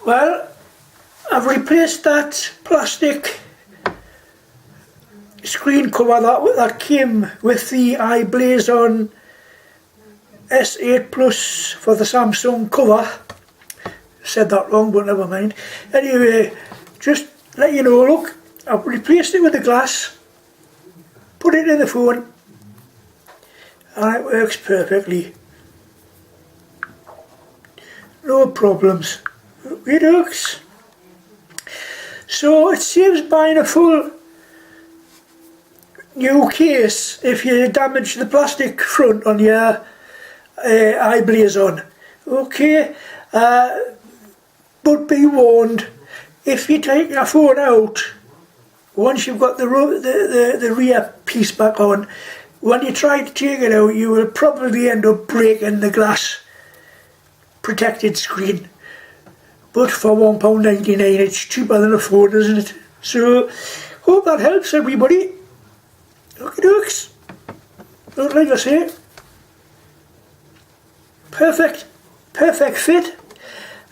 Well, I've replaced that plastic screen cover that came with the i-Blason S8 Plus for the Samsung cover. Said that wrong, but never mind. Anyway, just let you know, look, I've replaced it with the glass, put it in the phone, and it works perfectly. No problems. It works. So it saves buying a full new case if you damage the plastic front on your i-Blason. Okay, but be warned, if you take your phone out, once you've got the rear piece back on, when you try to take it out, you will probably end up breaking the glass protected screen. But for £1.99 it's cheaper than a phone, isn't it? So, hope that helps everybody. Okie dokes. Like I say, perfect fit.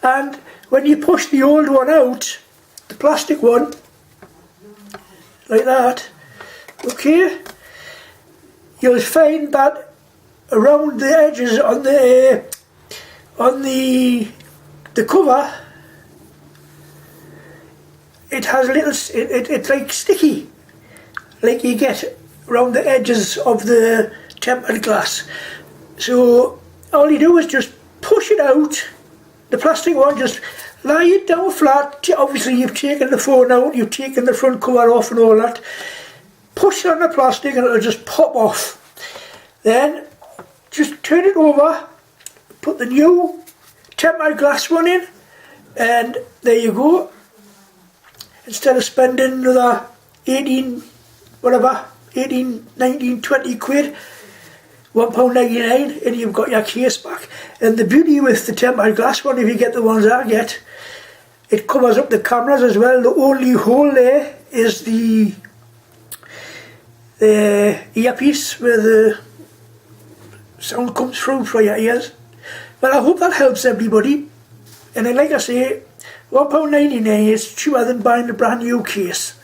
And when you push the old one out, the plastic one, like that, okay, you'll find that around the edges on the cover, it has little, it's like sticky, like you get around the edges of the tempered glass. So all you do is just push it out, the plastic one, just lie it down flat. Obviously you've taken the phone out, you've taken the front cover off and all that. Push on the plastic and it'll just pop off. Then just turn it over, put the new tempered glass one in, and there you go. Instead of spending another 18, 19, 20 quid, £1.99, and you've got your case back. And the beauty with the tempered glass one, if you get the ones I get, it covers up the cameras as well. The only hole there is the earpiece where the sound comes through for your ears. Well, I hope that helps everybody. And then, like I say, £1.99 is cheaper than buying a brand new case.